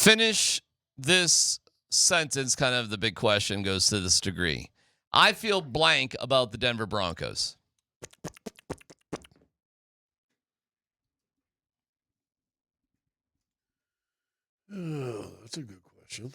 Finish this sentence, kind of the big question goes to this degree. I feel blank about the Denver Broncos. Oh, that's a good question.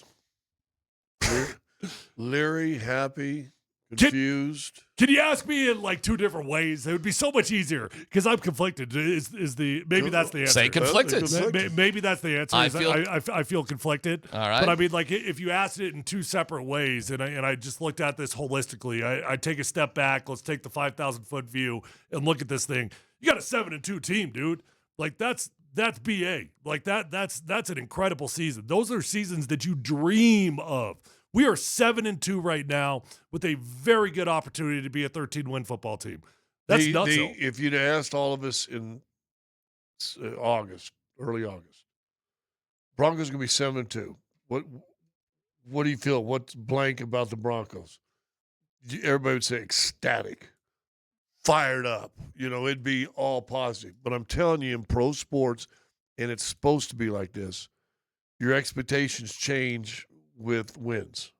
Leery, happy, confused. Can you ask me in like two different ways? It would be so much easier because I'm conflicted. Maybe that's the answer? Say conflicted. Maybe that's the answer. I feel conflicted. All right. But I mean, like, if you asked it in two separate ways, and I just looked at this holistically, I take a step back. Let's take the 5,000-foot view and look at this thing. You got a 7-2 team, dude. Like that's BA. Like that's an incredible season. Those are seasons that you dream of. We are 7-2 right now with a very good opportunity to be a 13-win football team. That's nuts. If you'd asked all of us in August, early August, Broncos going to be 7-2. What do you feel? What's blank about the Broncos? Everybody would say ecstatic, fired up. It'd be all positive. But I'm telling you, in pro sports, and it's supposed to be like this, your expectations change with wins.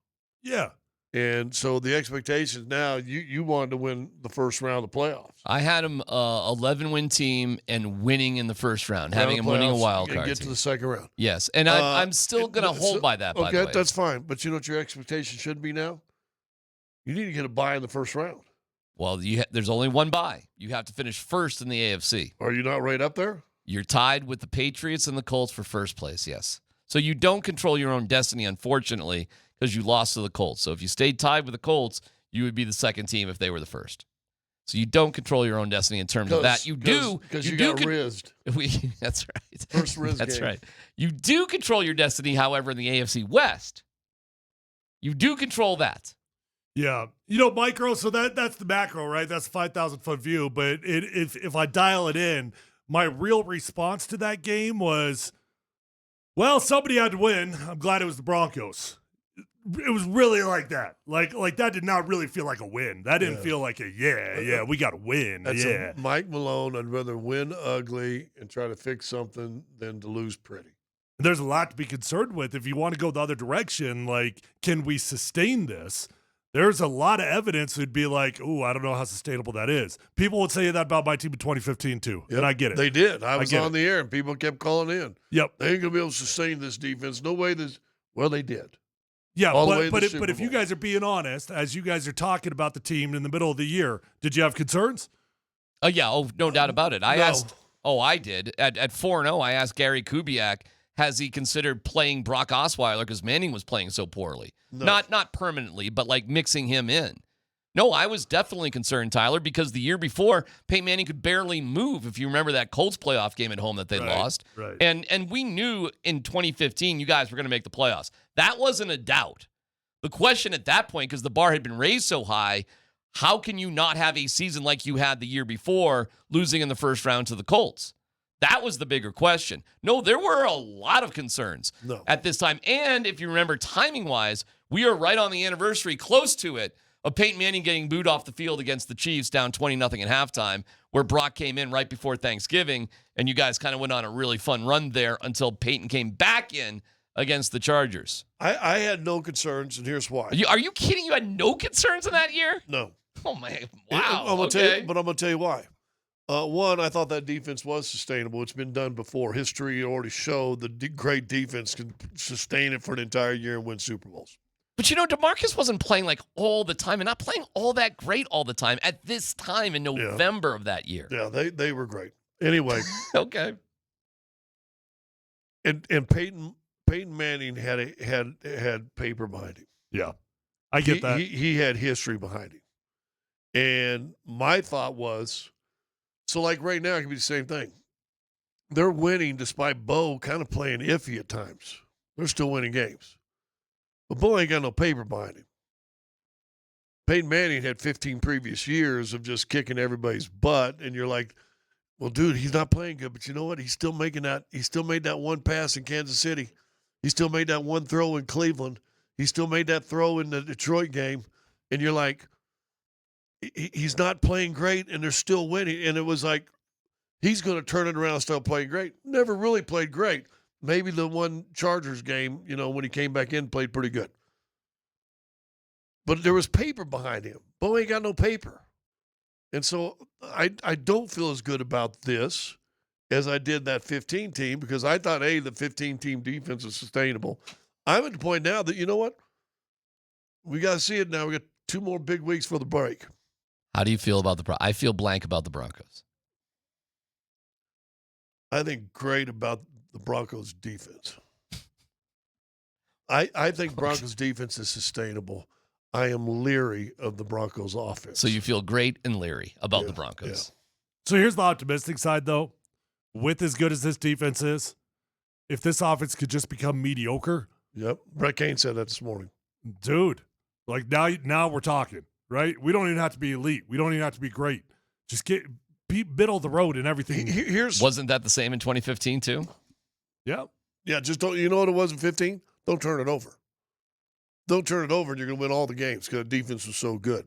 Yeah. And so the expectations now, you wanted to win the first round of the playoffs. I had them 11-win team and winning in the first round, having them winning a wild card. And get to the second round. Yes, and I'm still going to hold by that, by the way. Okay, that's fine. But you know what your expectation should be now? You need to get a bye in the first round. Well, there's only one bye. You have to finish first in the AFC. Are you not right up there? You're tied with the Patriots and the Colts for first place, yes. So you don't control your own destiny, unfortunately, because you lost to the Colts. So if you stayed tied with the Colts, you would be the second team if they were the first. So you don't control your own destiny in terms of that. You do. Because you got rizzed. That's right. First Riz That's game. right. You do control your destiny, however, in the AFC West. You do control that. Yeah. Micro, so that's the macro, right? That's a 5,000-foot view. But if I dial it in, my real response to that game was, well, somebody had to win. I'm glad it was the Broncos. It was really like that. Like that did not really feel like a win. That didn't feel like we got to win. That's Mike Malone. I'd rather win ugly and try to fix something than to lose pretty. There's a lot to be concerned with. If you want to go the other direction, like, can we sustain this? There's a lot of evidence that'd be like, ooh, I don't know how sustainable that is. People would say that about my team in 2015 too, and I get it. They did. I was on the air, and people kept calling in. Yep. They ain't going to be able to sustain this defense. No way this – well, they did. Yeah, but if you guys are being honest, as you guys are talking about the team in the middle of the year, did you have concerns? No doubt about it. I did. At 4-0, I asked Gary Kubiak, has he considered playing Brock Osweiler because Manning was playing so poorly? No. Not permanently, but like mixing him in. No, I was definitely concerned, Tyler, because the year before, Peyton Manning could barely move, if you remember that Colts playoff game at home that they lost. Right. And we knew in 2015 you guys were going to make the playoffs. That wasn't a doubt. The question at that point, because the bar had been raised so high, how can you not have a season like you had the year before, losing in the first round to the Colts? That was the bigger question. No, there were a lot of concerns at this time. And if you remember, timing-wise, we are right on the anniversary, close to it, of Peyton Manning getting booed off the field against the Chiefs down 20-0 at halftime, where Brock came in right before Thanksgiving, and you guys kind of went on a really fun run there until Peyton came back in against the Chargers. I had no concerns, and here's why. Are you kidding? You had no concerns in that year? No. Oh, man. Wow. I'm going to tell you why. One, I thought that defense was sustainable. It's been done before. History already showed the great defense can sustain it for an entire year and win Super Bowls. But, DeMarcus wasn't playing like all the time and not playing all that great all the time at this time in November of that year. Yeah, they were great. Anyway. Okay. And Peyton Manning had paper behind him. Yeah, I get that. He had history behind him. And my thought was, so like right now, it could be the same thing. They're winning despite Bo kind of playing iffy at times. They're still winning games. But Bo ain't got no paper behind him. Peyton Manning had 15 previous years of just kicking everybody's butt, and you're like, well, dude, he's not playing good, but you know what? He still made that one pass in Kansas City. He still made that one throw in Cleveland. He still made that throw in the Detroit game. And you're like, he's not playing great, and they're still winning. And it was like, he's going to turn it around and start playing great. Never really played great. Maybe the one Chargers game, when he came back in, played pretty good. But there was paper behind him. Bo ain't got no paper. And so I don't feel as good about this as I did that 15 team because I thought, the 15-team defense is sustainable. I'm at the point now that, you know what? We got to see it now. We got 2 more big weeks for the break. How do you feel about I feel blank about the Broncos. I think great about the Broncos defense. I think Broncos defense is sustainable. I am leery of the Broncos offense. So you feel great and leery about the Broncos. Yeah. So here's the optimistic side, though. With as good as this defense is, if this offense could just become mediocre. Yep. Brett Kane said that this morning. Dude, like now we're talking, right? We don't even have to be elite. We don't even have to be great. Just be middle of the road and everything. Wasn't that the same in 2015 too? Yeah. Yeah, just don't. You know what it was in 15? Don't turn it over. Don't turn it over, and you're going to win all the games because the defense was so good.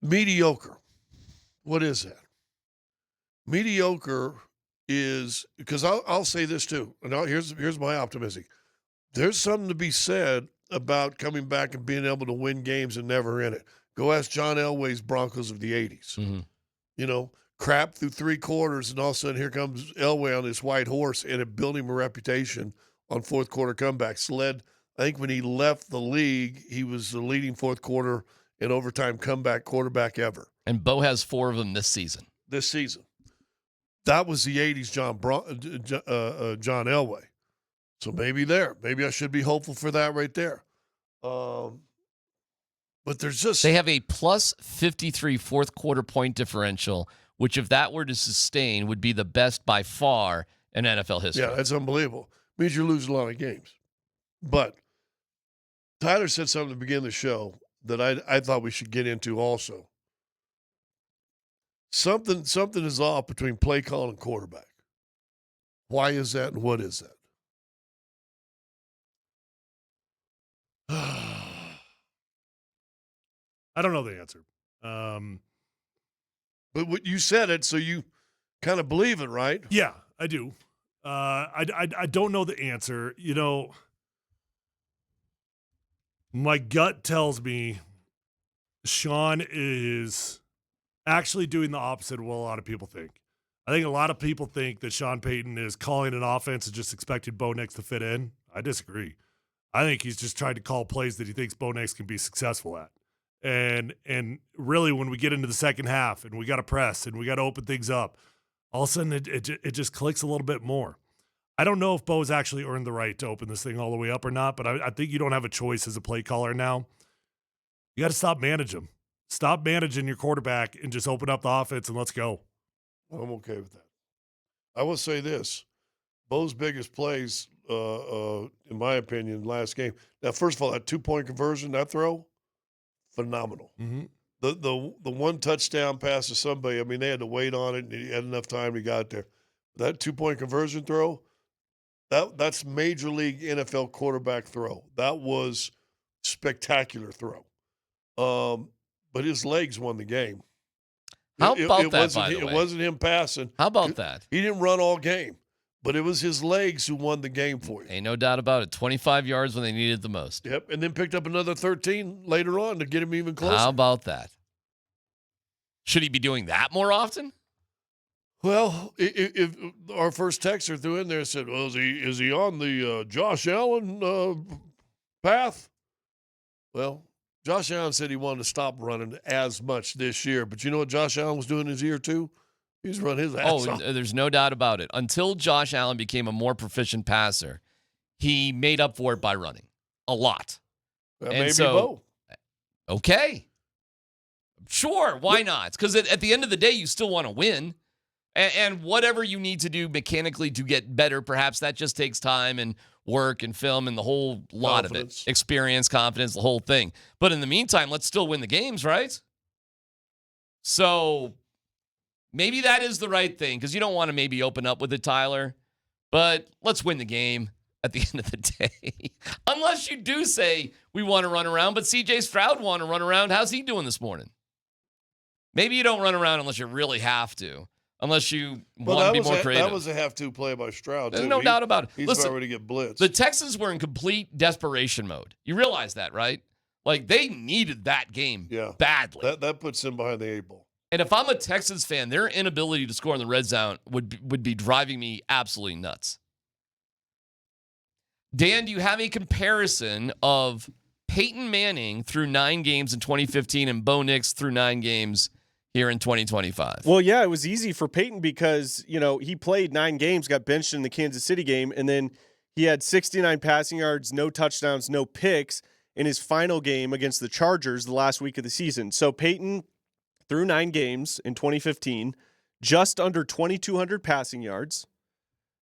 Mediocre. What is that? Mediocre is because I'll say this too. And here's my optimism. There's something to be said about coming back and being able to win games and never in it. Go ask John Elway's Broncos of the 80s. Mm-hmm. Crap through 3 quarters, and all of a sudden here comes Elway on his white horse, and it built him a reputation on fourth quarter comebacks. I think when he left the league, he was the leading fourth quarter and overtime comeback quarterback ever. And Bo has 4 of them this season. That was the 80s John Elway. So maybe I should be hopeful for that right there. But they have a plus 53 fourth quarter point differential, which if that were to sustain would be the best by far in NFL history. Yeah, that's unbelievable. Means you're losing a lot of games. But Tyler said something at the beginning of the show that I thought we should get into also. Something is off between play call and quarterback. Why is that, and what is that? I don't know the answer. But what you said it, so you kind of believe it, right? Yeah, I do. I don't know the answer. My gut tells me Sean is actually doing the opposite of what a lot of people think. I think a lot of people think that Sean Payton is calling an offense and just expecting Bo Nix to fit in. I disagree. I think he's just trying to call plays that he thinks Bo Nix can be successful at. And really, when we get into the second half and we got to press and we got to open things up, all of a sudden it just clicks a little bit more. I don't know if Bo's actually earned the right to open this thing all the way up or not, but I think you don't have a choice as a play caller now. You got to stop managing him. Stop managing your quarterback and just open up the offense and let's go. I'm okay with that. I will say this. Bo's biggest plays, in my opinion, last game. Now, first of all, that 2-point conversion, that throw, phenomenal. Mm-hmm. The one touchdown pass to somebody, I mean, they had to wait on it, and he had enough time, he got there. That 2-point conversion throw, that's major league NFL quarterback throw. That was spectacular throw. But his legs won the game. How about that, by the way? It wasn't him passing. How about that? He didn't run all game, but it was his legs who won the game for you. Ain't no doubt about it. 25 yards when they needed it the most. Yep, and then picked up another 13 later on to get him even closer. How about that? Should he be doing that more often? Well, if our first texter threw in there and said, well, is he on the Josh Allen path? Well, Josh Allen said he wanted to stop running as much this year. But you know what Josh Allen was doing his year too? He's running his ass off. There's no doubt about it. Until Josh Allen became a more proficient passer, he made up for it by running a lot. Maybe Bo. Okay. Sure, why not? Because at the end of the day, you still want to win. And whatever you need to do mechanically to get better, perhaps that just takes time and work and film and the whole lot of it. Experience, confidence, the whole thing. But in the meantime, let's still win the games, right? So maybe that is the right thing because you don't want to maybe open up with it, Tyler. But let's win the game at the end of the day. Unless you do say we want to run around, but C.J. Stroud want to run around. How's he doing this morning? Maybe you don't run around unless you really have to. unless you Well, want to be that more was creative. that was a have-to play by Stroud. There's too. no doubt about it. He's Listen, about ready to get blitzed. the Texans were in complete desperation mode. You realize that, right? Like, they needed that game badly. That puts him behind the 8 ball. And if I'm a Texans fan, their inability to score in the red zone would be driving me absolutely nuts. Dan, do you have a comparison of Peyton Manning through 9 games in 2015 and Bo Nix through 9 games here in 2025? Well, yeah, it was easy for Peyton because, he played 9 games, got benched in the Kansas City game, and then he had 69 passing yards, no touchdowns, no picks in his final game against the Chargers the last week of the season. So Peyton, through 9 games in 2015, just under 2,200 passing yards,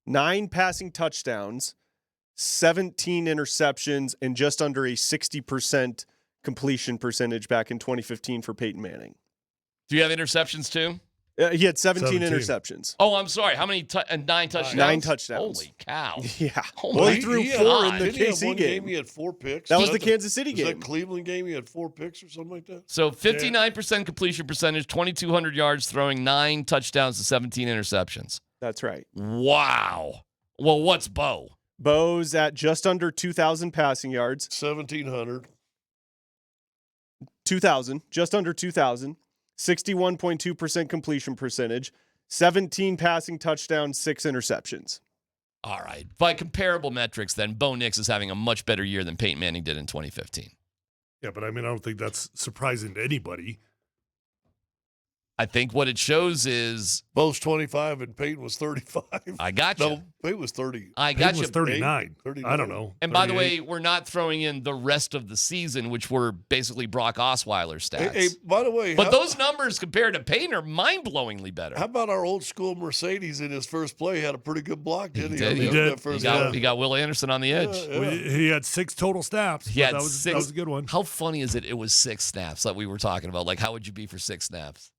9 passing touchdowns, 17 interceptions, and just under a 60% completion percentage back in 2015 for Peyton Manning. Do you have interceptions too? He had 17 interceptions. Oh, I'm sorry. How many? 9 touchdowns? 9 touchdowns. Holy cow. Yeah. Oh Well, my he threw had- 4 in the didn't he have KC one game. He had 4 picks. That was the the Kansas City was game. that Cleveland game? He had 4 picks or something like that. So 59% completion percentage, 2,200 yards, throwing 9 touchdowns to 17 interceptions. That's right. Wow. Well, what's Bo? Bo's at just under 2,000 passing yards. 1,700. 2,000, just under 2,000. 61.2% completion percentage. 17 passing touchdowns, 6 interceptions. All right. By comparable metrics, then, Bo Nix is having a much better year than Peyton Manning did in 2015. Yeah, but I don't think that's surprising to anybody. I think what it shows is Bo's 25 and Peyton was 35. I got you. No, Peyton was 30. I Peyton got you. was 39. 39. I don't know. And by the 38. way, we're not throwing in the rest of the season, which were basically Brock Osweiler stats. Hey, by the way, But those numbers compared to Peyton are mind-blowingly better. how about our old school Mercedes in his first play? Had a pretty good block, didn't he? He did. That first He got Will Anderson on the edge. He had 6 total snaps. He but had that was 6. That was a good one. How funny is it? It was 6 snaps that we were talking about. Like, how would you be for 6 snaps?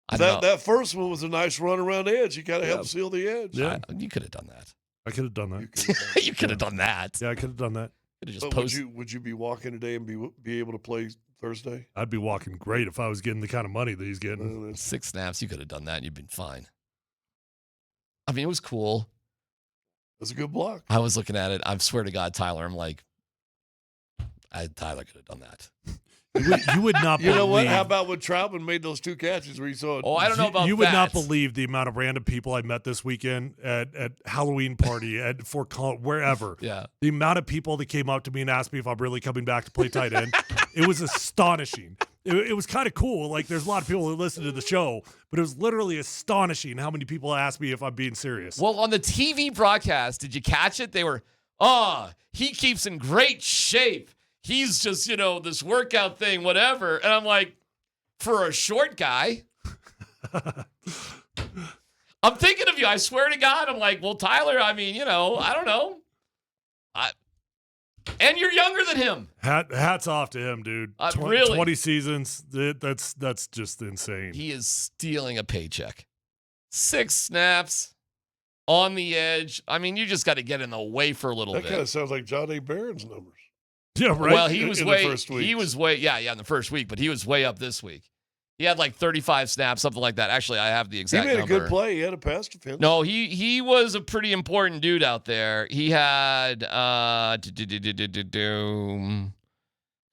I don't know. That first one was a nice run around the edge. You got to help seal the edge. Yeah. You could have done that. I could have done that. You could have done that. Yeah, I could have done that. Could have just But posted. would you be walking today and be able to play Thursday? I'd be walking great if I was getting the kind of money that he's getting. 6 snaps. You could have done that. And you'd been fine. I mean, it was cool. That's a good block. I was looking at it. I swear to God, Tyler, I'm like, Tyler could have done that. You would not You believe. know what? How about when Troutman made those 2 catches where you saw it? Oh, I don't know about You would not that. believe the amount of random people I met this weekend at Halloween party, at Fort Collins, wherever. Yeah. The amount of people that came up to me and asked me if I'm really coming back to play tight end, it was astonishing. It was kind of cool. Like, there's a lot of people who listen to the show, but it was literally astonishing how many people asked me if I'm being serious. Well, on the TV broadcast, did you catch it? They were, he keeps in great shape. He's just, this workout thing, whatever. And I'm like, for a short guy, I'm thinking of you. I swear to God. I'm like, well, Tyler, I mean, I don't know. And you're younger than him. Hats off to him, dude. Really? 20 seasons. That's just insane. He is stealing a paycheck. 6 snaps on the edge. I mean, you just got to get in the way for a little That bit. kind of sounds like John A. Barron's numbers. Yeah, right. Well, he was in the way, first weeks. he was way, yeah, in the first week, but he was way up this week. He had like 35 snaps, something like that. Actually, I have the He exact made number. a good play. He had a pass defense. No, he was a pretty important dude out there. He had, come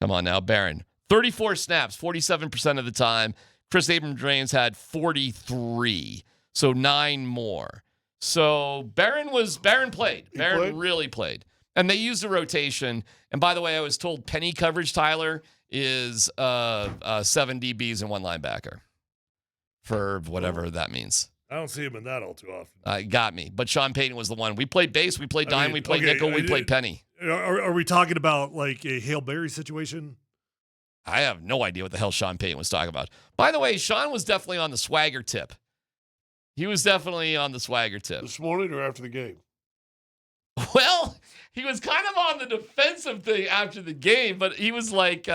on now, Barron. 34 snaps, 47% of the time. Chris Abrams had 43, so 9 more. So Barron played. Barron really played. And they used a rotation. And by the way, I was told penny coverage, Tyler, is 7 DBs and 1 linebacker for whatever that means. I don't see him in that all too often. Got me. But Sean Payton was the one. We played base, we played dime, we played nickel, we played penny. Are we talking about like a Hail Mary situation? I have no idea what the hell Sean Payton was talking about. By the way, Sean was definitely on the swagger tip. He was definitely on the swagger tip. This morning or after the game? Well, he was kind of on the defensive thing after the game, but he was like,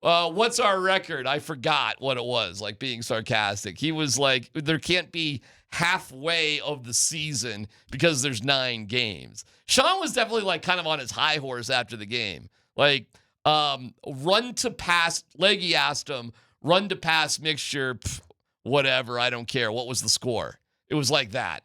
what's our record? I forgot what it was, like being sarcastic. He was like, there can't be halfway of the season because there's 9 games. Sean was definitely like kind of on his high horse after the game. Like, run to pass, Leggy asked him, run to pass mixture. whatever, I don't care. What was the score? It was like that.